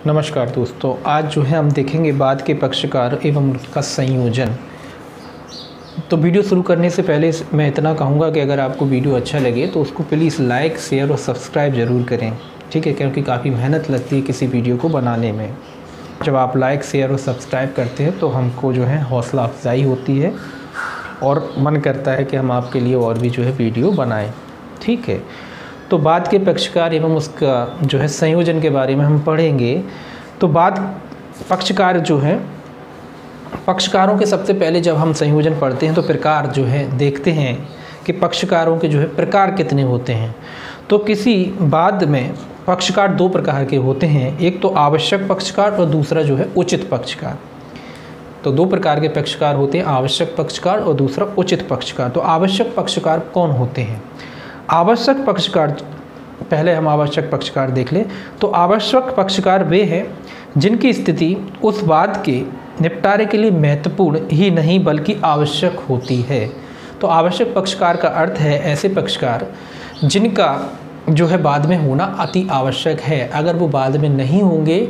नमस्कार दोस्तों, आज जो है हम देखेंगे बाद के पक्षकार एवं उसका संयोजन। तो वीडियो शुरू करने से पहले मैं इतना कहूँगा कि अगर आपको वीडियो अच्छा लगे तो उसको प्लीज़ लाइक, शेयर और सब्सक्राइब ज़रूर करें, ठीक है, क्योंकि काफ़ी मेहनत लगती है किसी वीडियो को बनाने में। जब आप लाइक, शेयर और सब्सक्राइब करते हैं तो हमको जो है हौसला अफजाई होती है और मन करता है कि हम आपके लिए और भी जो है वीडियो बनाएँ, ठीक है। तो बाद के पक्षकार एवं उसका जो है संयोजन के बारे में हम पढ़ेंगे। तो बाद पक्षकार जो है, पक्षकारों के सबसे पहले जब हम संयोजन पढ़ते हैं तो प्रकार जो है देखते हैं कि पक्षकारों के जो है प्रकार कितने होते हैं। तो किसी बाद में पक्षकार दो प्रकार के होते हैं, एक तो आवश्यक पक्षकार और दूसरा जो है उचित पक्षकार। तो दो प्रकार के पक्षकार होते हैं, आवश्यक पक्षकार और दूसरा उचित पक्षकार। तो आवश्यक पक्षकार कौन होते हैं? आवश्यक पक्षकार, पहले हम आवश्यक पक्षकार देख लें। तो आवश्यक पक्षकार वे हैं जिनकी स्थिति उस वाद के निपटारे के लिए महत्वपूर्ण ही नहीं बल्कि आवश्यक होती है। तो आवश्यक पक्षकार का अर्थ है ऐसे पक्षकार जिनका जो है बाद में होना अति आवश्यक है। अगर वो बाद में नहीं होंगे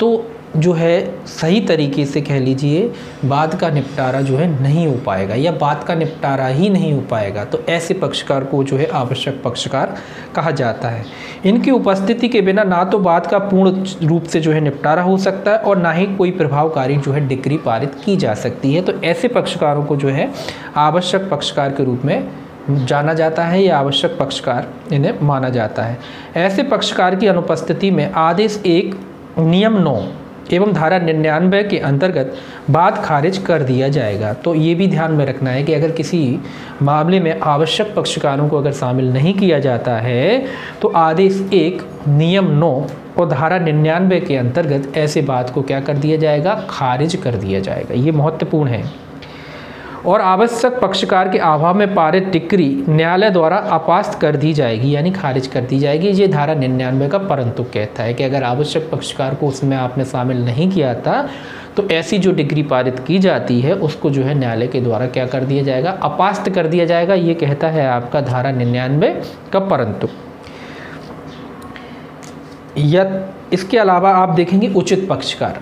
तो जो है सही तरीके से कह लीजिए बाद का निपटारा जो है नहीं हो पाएगा या बाद का निपटारा ही नहीं हो पाएगा। तो ऐसे पक्षकार को जो है आवश्यक पक्षकार कहा जाता है। इनकी उपस्थिति के बिना ना तो बाद का पूर्ण रूप से जो है निपटारा हो सकता है और ना ही कोई प्रभावकारी जो है डिक्री पारित की जा सकती है। तो ऐसे पक्षकारों को जो है आवश्यक पक्षकार के रूप में जाना जाता है या आवश्यक पक्षकार इन्हें माना जाता है। ऐसे पक्षकार की अनुपस्थिति में आदेश 1 नियम 9 एवं धारा 99 के अंतर्गत बाद खारिज कर दिया जाएगा। तो ये भी ध्यान में रखना है कि अगर किसी मामले में आवश्यक पक्षकारों को अगर शामिल नहीं किया जाता है तो आदेश 1 नियम 9 और धारा 99 के अंतर्गत ऐसे बाद को क्या कर दिया जाएगा? खारिज कर दिया जाएगा। ये महत्वपूर्ण है। और आवश्यक पक्षकार के अभाव में पारित डिक्री न्यायालय द्वारा अपास्त कर दी जाएगी, यानी खारिज कर दी जाएगी। ये धारा 99 का परंतु कहता है कि अगर आवश्यक पक्षकार को उसमें आपने शामिल नहीं किया था तो ऐसी जो डिग्री पारित की जाती है उसको जो है न्यायालय के द्वारा क्या कर दिया जाएगा? अपास्त कर दिया जाएगा। ये कहता है आपका धारा 99 का परंतु। या इसके अलावा आप देखेंगे उचित पक्षकार।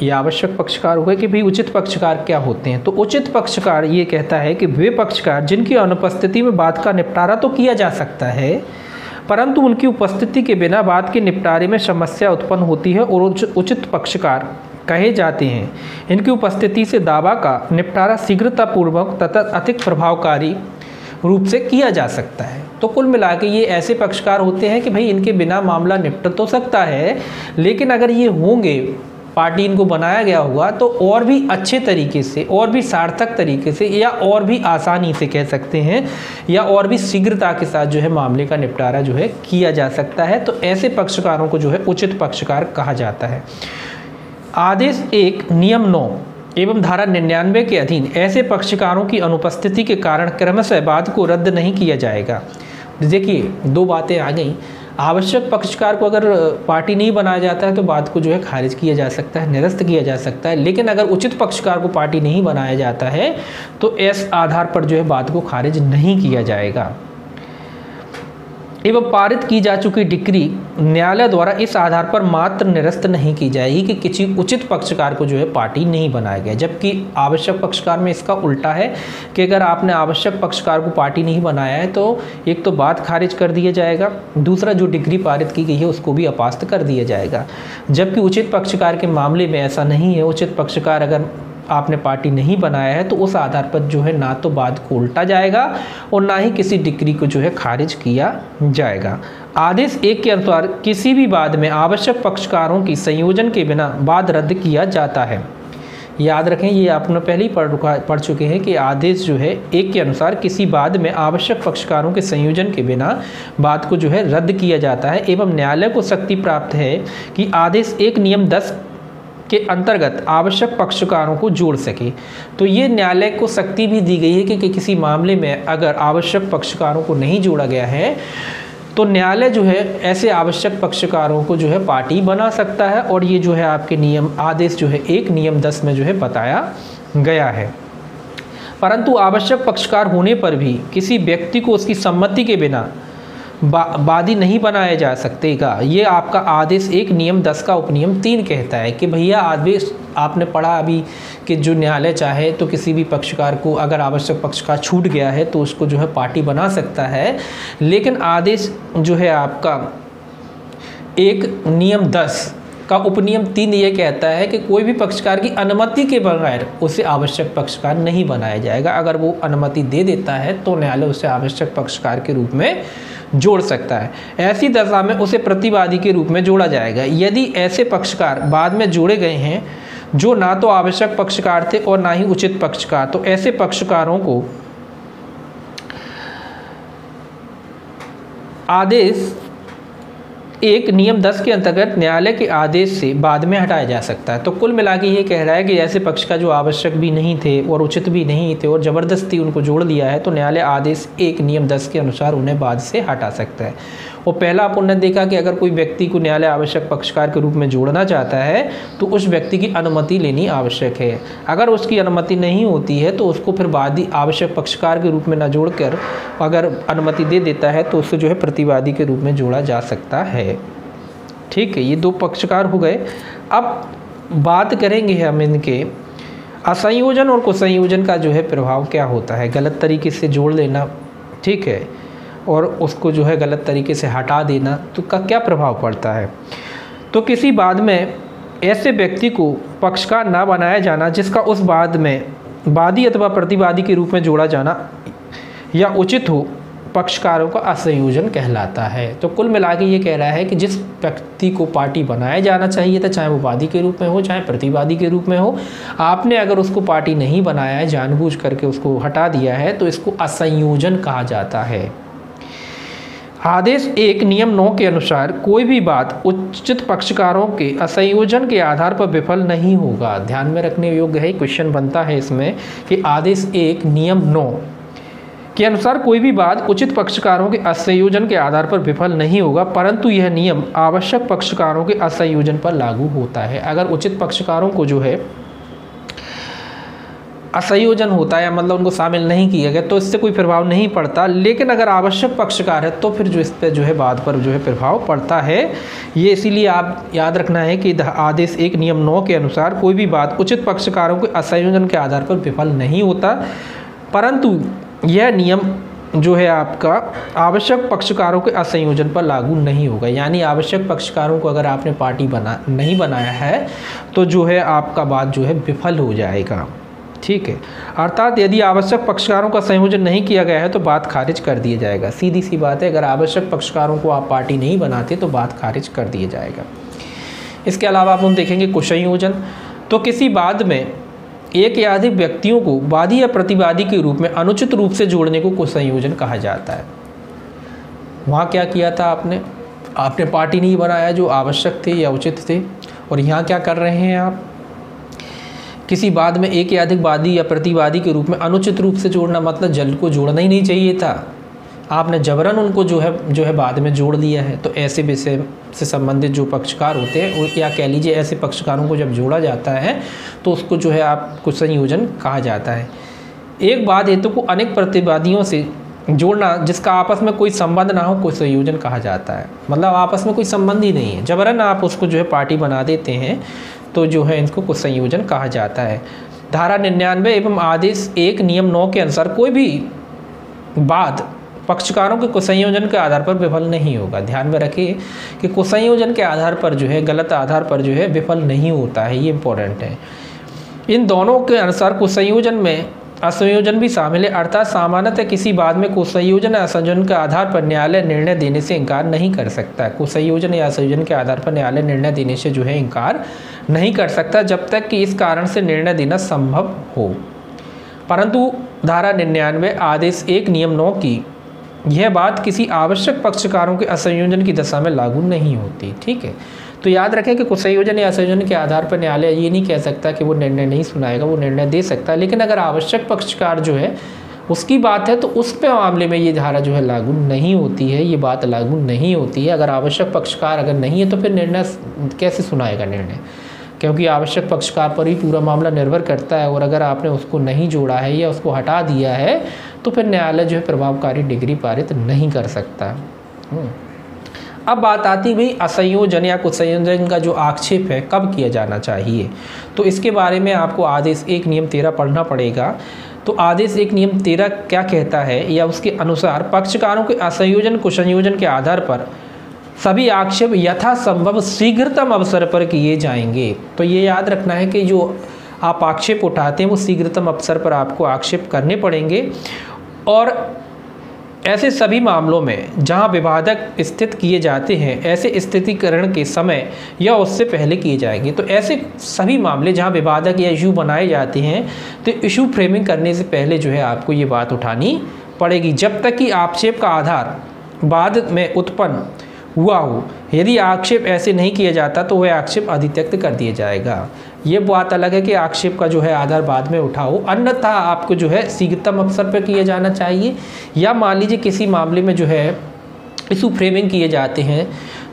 ये आवश्यक पक्षकार हो गए कि भाई उचित पक्षकार क्या होते हैं। तो उचित पक्षकार ये कहता है कि वे पक्षकार जिनकी अनुपस्थिति में बाद का निपटारा तो किया जा सकता है परंतु उनकी उपस्थिति के बिना बाद के निपटारे में समस्या उत्पन्न होती है और उचित पक्षकार कहे जाते हैं। इनकी उपस्थिति से दावा का निपटारा शीघ्रतापूर्वक तथा अधिक प्रभावकारी रूप से किया जा सकता है। तो कुल मिला के ये ऐसे पक्षकार होते हैं कि भाई इनके बिना मामला निपट तो सकता है, लेकिन अगर ये होंगे, पार्टी इनको बनाया गया होगा तो और भी अच्छे तरीके से और भी सार्थक तरीके से या और भी आसानी से कह सकते हैं या और भी शीघ्रता के साथ जो है मामले का निपटारा जो है किया जा सकता है। तो ऐसे पक्षकारों को जो है उचित पक्षकार कहा जाता है। आदेश 1 नियम 9 एवं धारा 99 के अधीन ऐसे पक्षकारों की अनुपस्थिति के कारण क्रमशः बाद को रद्द नहीं किया जाएगा। देखिए दो बातें आ गई। आवश्यक पक्षकार को अगर पार्टी नहीं बनाया जाता है तो बाद को जो है खारिज किया जा सकता है, निरस्त किया जा सकता है। लेकिन अगर उचित पक्षकार को पार्टी नहीं बनाया जाता है तो इस आधार पर जो है बाद को खारिज नहीं किया जाएगा। एवं पारित की जा चुकी डिक्री न्यायालय द्वारा इस आधार पर मात्र निरस्त नहीं की जाएगी कि किसी उचित पक्षकार को जो है पार्टी नहीं बनाया गया। जबकि आवश्यक पक्षकार में इसका उल्टा है कि अगर आपने आवश्यक पक्षकार को पार्टी नहीं बनाया है तो एक तो बाद खारिज कर दिया जाएगा, दूसरा जो डिग्री पारित की गई है उसको भी अपास्त कर दिया जाएगा। जबकि उचित पक्षकार के मामले में ऐसा नहीं है। उचित पक्षकार अगर आपने पार्टी नहीं बनाया है तो उस आधार पर जो है ना तो बाद को उल्टा जाएगा और ना ही किसी डिक्री को जो है खारिज किया जाएगा। आदेश 1 के अनुसार किसी भी बाद में आवश्यक पक्षकारों की संयोजन के बिना बाद रद्द किया जाता है। याद रखें, ये आपने पहले ही पढ़ चुके हैं कि आदेश जो है 1 के अनुसार किसी बाद में आवश्यक पक्षकारों के संयोजन के बिना बाद को जो है रद्द किया जाता है एवं न्यायालय को शक्ति प्राप्त है कि आदेश 1 नियम 10 के अंतर्गत आवश्यक पक्षकारों को जोड़ सके। तो ये न्यायालय को शक्ति भी दी गई है कि किसी मामले में अगर आवश्यक पक्षकारों को नहीं जोड़ा गया है तो न्यायालय जो है ऐसे आवश्यक पक्षकारों को जो है पार्टी बना सकता है। और ये जो है आपके नियम आदेश जो है 1 नियम 10 में जो है बताया गया है। परंतु आवश्यक पक्षकार होने पर भी किसी व्यक्ति को उसकी सम्मति के बिना वादी नहीं बनाए जा सकतेगा। ये आपका आदेश 1 नियम 10 का उपनियम 3 कहता है कि भैया आदेश आपने पढ़ा अभी कि जो न्यायालय चाहे तो किसी भी पक्षकार को, अगर आवश्यक पक्षकार छूट गया है तो उसको जो है पार्टी बना सकता है। लेकिन आदेश जो है आपका 1 नियम 10 का उपनियम 3 ये कहता है कि कोई भी पक्षकार की अनुमति के बगैर उसे आवश्यक पक्षकार नहीं बनाया जाएगा। अगर वो अनुमति दे देता है तो न्यायालय उसे आवश्यक पक्षकार के रूप में जोड़ सकता है। ऐसी दशा में उसे प्रतिवादी के रूप में जोड़ा जाएगा। यदि ऐसे पक्षकार बाद में जोड़े गए हैं जो ना तो आवश्यक पक्षकार थे और ना ही उचित पक्षकार, तो ऐसे पक्षकारों को आदेश 1 नियम 10 के अंतर्गत न्यायालय के आदेश से बाद में हटाया जा सकता है। तो कुल मिला के ये कह रहा है कि ऐसे पक्ष का जो आवश्यक भी नहीं थे और उचित भी नहीं थे और ज़बरदस्ती उनको जोड़ दिया है तो न्यायालय आदेश 1 नियम 10 के अनुसार उन्हें बाद से हटा सकता है। और पहला अपन ने देखा कि अगर कोई व्यक्ति को न्यायालय आवश्यक पक्षकार के रूप में जोड़ना चाहता है तो उस व्यक्ति की अनुमति लेनी आवश्यक है। अगर उसकी अनुमति नहीं होती है तो उसको फिर वादी आवश्यक पक्षकार के रूप में न जोड़कर अगर अनुमति दे देता है तो उससे जो है प्रतिवादी के रूप में जोड़ा जा सकता है। ठीक है, ये 2 पक्षकार हो गए। अब बात करेंगे हम इनके असंयोजन और कुसंयोजन का जो है प्रभाव क्या होता है। गलत तरीके से जोड़ लेना, ठीक है, और उसको जो है गलत तरीके से हटा देना तो का क्या प्रभाव पड़ता है। तो किसी बाद में ऐसे व्यक्ति को पक्षकार ना बनाया जाना जिसका उस बाद में वादी अथवा प्रतिवादी के रूप में जोड़ा जाना या उचित हो, पक्षकारों का असंयोजन कहलाता है। तो कुल मिला के ये कह रहा है कि जिस व्यक्ति को पार्टी बनाया जाना चाहिए था, चाहे वो वादी के रूप में हो चाहे प्रतिवादी के रूप में हो, आपने अगर उसको पार्टी नहीं बनाया है, जानबूझ करके उसको हटा दिया है, तो इसको असंयोजन कहा जाता है। आदेश 1 नियम 9 के अनुसार कोई भी बात उचित पक्षकारों के असंयोजन के आधार पर विफल नहीं होगा। ध्यान में रखने योग्य है, क्वेश्चन बनता है इसमें कि आदेश 1 नियम 9 के अनुसार कोई भी बात उचित पक्षकारों के असंयोजन के आधार पर विफल नहीं होगा, परंतु यह नियम आवश्यक पक्षकारों के असंयोजन पर लागू होता है। अगर उचित पक्षकारों को जो है असंयोजन होता है, मतलब उनको शामिल नहीं किया गया, तो इससे कोई प्रभाव नहीं पड़ता। लेकिन अगर आवश्यक पक्षकार है तो फिर जो इस पर जो है बात पर जो है प्रभाव पड़ता है। ये इसीलिए आप याद रखना है कि आदेश 1 नियम 9 के अनुसार कोई भी बात उचित पक्षकारों के असंयोजन के आधार पर विफल नहीं होता, परंतु यह नियम जो है आपका आवश्यक पक्षकारों के असंयोजन पर लागू नहीं होगा। यानी आवश्यक पक्षकारों को अगर आपने पार्टी नहीं बनाया है तो जो है आपका बात जो है विफल हो जाएगा। ठीक है, अर्थात यदि आवश्यक पक्षकारों का संयोजन नहीं किया गया है तो बात खारिज कर दिया जाएगा। सीधी सी बात है, अगर आवश्यक पक्षकारों को आप पार्टी नहीं बनाते तो बात खारिज कर दिया जाएगा। इसके अलावा आप हम देखेंगे कुसंयोजन। तो किसी बाद में एक या अधिक व्यक्तियों को वादी या प्रतिवादी के रूप में अनुचित रूप से जोड़ने को कुसंयोजन कहा जाता है। वहाँ क्या किया था आपने पार्टी नहीं बनाया जो आवश्यक थे या उचित थे, और यहाँ क्या कर रहे हैं आप, किसी बाद में एक या अधिक वादी या प्रतिवादी के रूप में अनुचित रूप से जोड़ना, मतलब जल को जोड़ना ही नहीं चाहिए था, आपने जबरन उनको जो है बाद में जोड़ दिया है। तो ऐसे विषय से संबंधित जो पक्षकार होते हैं, या कह लीजिए ऐसे पक्षकारों को जब जोड़ा जाता है तो उसको जो है आप कुसंयोजन कहा जाता है। एक बात हेतु को अनेक प्रतिवादियों से जोड़ना जिसका आपस में कोई संबंध ना हो, कुसंयोजन कहा जाता है। मतलब आपस में कोई संबंध ही नहीं है, जबरन आप उसको जो है पार्टी बना देते हैं, तो जो है इनको कुसंयोजन कहा जाता है। धारा 99 एवं आदेश 1 नियम 9 के अनुसार कोई भी बात पक्षकारों के कुसंयोजन के आधार पर विफल नहीं होगा। ध्यान में रखिए कि कुसंयोजन के आधार पर जो है, गलत आधार पर जो है विफल नहीं होता है, ये इंपॉर्टेंट है। इन दोनों के अनुसार कुसंयोजन में असंयोजन भी शामिल है, अर्थात सामान्यतः किसी बात में कुसंयोजन या असंयोजन के आधार पर न्यायालय निर्णय देने से इनकार नहीं कर सकता। कुसंयोजन या असंयोजन के आधार पर न्यायालय निर्णय देने से जो है इनकार नहीं कर सकता जब तक कि इस कारण से निर्णय देना संभव हो। परंतु धारा 99 आदेश 1 नियम 9 की यह बात किसी आवश्यक पक्षकारों के असंयोजन की दशा में लागू नहीं होती। ठीक है, तो याद रखें कि कुसंयोजन या असंयोजन के आधार पर न्यायालय ये नहीं कह सकता कि वो निर्णय नहीं सुनाएगा, वो निर्णय दे सकता है। लेकिन अगर आवश्यक पक्षकार जो है उसकी बात है तो उस पे मामले में ये धारा जो है लागू नहीं होती है, ये बात लागू नहीं होती है। अगर आवश्यक पक्षकार अगर नहीं है तो फिर निर्णय कैसे सुनाएगा निर्णय, क्योंकि आवश्यक पक्षकार पर ही पूरा मामला निर्भर करता है। और अगर आपने उसको नहीं जोड़ा है या उसको हटा दिया है तो फिर न्यायालय जो है प्रभावकारी डिग्री पारित नहीं कर सकता। अब बात आती है भाई असंयोजन या कुसंयोजन का जो आक्षेप है कब किया जाना चाहिए। तो इसके बारे में आपको आदेश 1 नियम 13 पढ़ना पड़ेगा। तो आदेश 1 नियम 13 क्या कहता है, या उसके अनुसार पक्षकारों के असंयोजन कुसंयोजन के आधार पर सभी आक्षेप यथासंभव शीघ्रतम अवसर पर किए जाएंगे। तो ये याद रखना है कि जो आप आक्षेप उठाते हैं वो शीघ्रतम अवसर पर आपको आक्षेप करने पड़ेंगे, और ऐसे सभी मामलों में जहां विवादक स्थित किए जाते हैं ऐसे स्थितिकरण के समय या उससे पहले किए जाएंगे। तो ऐसे सभी मामले जहां विवादक या इशू बनाए जाते हैं तो इशू फ्रेमिंग करने से पहले जो है आपको ये बात उठानी पड़ेगी, जब तक कि आक्षेप का आधार बाद में उत्पन्न हुआ हो। यदि आक्षेप ऐसे नहीं किया जाता तो वह आक्षेप अधित्यक्त कर दिया जाएगा। ये बात अलग है कि आक्षेप का जो है आधार बाद में उठाओ, अन्यथा आपको जो है शीघ्रतम अवसर पर किया जाना चाहिए। या मान लीजिए किसी मामले में जो है इशू फ्रेमिंग किए जाते हैं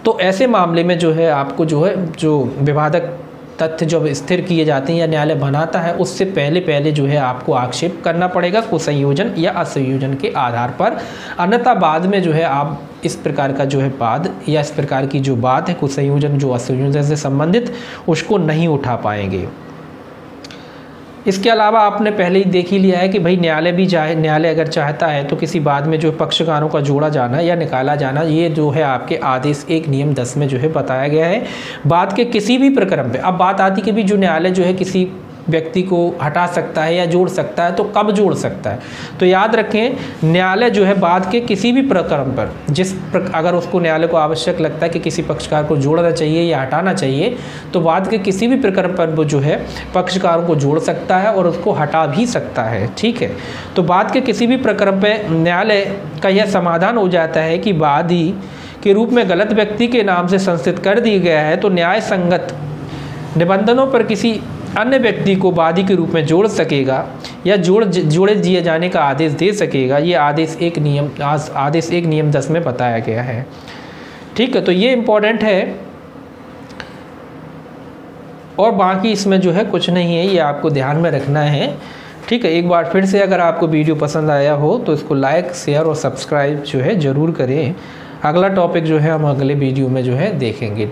तो ऐसे मामले में जो है आपको जो है जो विवादक तथ्य जब स्थिर किए जाते हैं या न्यायालय बनाता है उससे पहले जो है आपको आक्षेप करना पड़ेगा कुसंयोजन या असंयोजन के आधार पर, अन्यथा बाद में जो है आप इस प्रकार का जो है वाद या इस प्रकार की जो बात है कुसंयोजन जो असंयोजन से संबंधित उसको नहीं उठा पाएंगे। इसके अलावा आपने पहले ही देख ही लिया है कि भाई न्यायालय अगर चाहता है तो किसी बाद में जो पक्षकारों का जोड़ा जाना या निकाला जाना, ये जो है आपके आदेश 1 नियम 10 में जो है बताया गया है। बाद के किसी भी प्रकरण पे अब बात आती है कि भी जो न्यायालय जो है किसी व्यक्ति को हटा सकता है या जोड़ सकता है, तो कब जोड़ सकता है। तो याद रखें, न्यायालय जो है बाद के किसी भी प्रकरण पर अगर उसको न्यायालय को आवश्यक लगता है कि किसी पक्षकार को जोड़ना चाहिए या हटाना चाहिए, तो बाद के किसी भी प्रकरण पर वो जो है पक्षकारों को जोड़ सकता है और उसको हटा भी सकता है। ठीक है, तो बाद के किसी भी प्रकरण पर न्यायालय का यह समाधान हो जाता है कि वादी के रूप में गलत व्यक्ति के नाम से संस्थित कर दिया गया है, तो न्याय संगत निबंधनों पर किसी अन्य व्यक्ति को वादी के रूप में जोड़ सकेगा या जोड़े दिए जाने का आदेश दे सकेगा। ये आदेश 1 नियम 10 में बताया गया है। ठीक है, तो ये इम्पोर्टेंट है और बाकी इसमें जो है कुछ नहीं है, ये आपको ध्यान में रखना है। ठीक है, एक बार फिर से अगर आपको वीडियो पसंद आया हो तो इसको लाइक शेयर और सब्सक्राइब जो है ज़रूर करें। अगला टॉपिक जो है हम अगले वीडियो में जो है देखेंगे।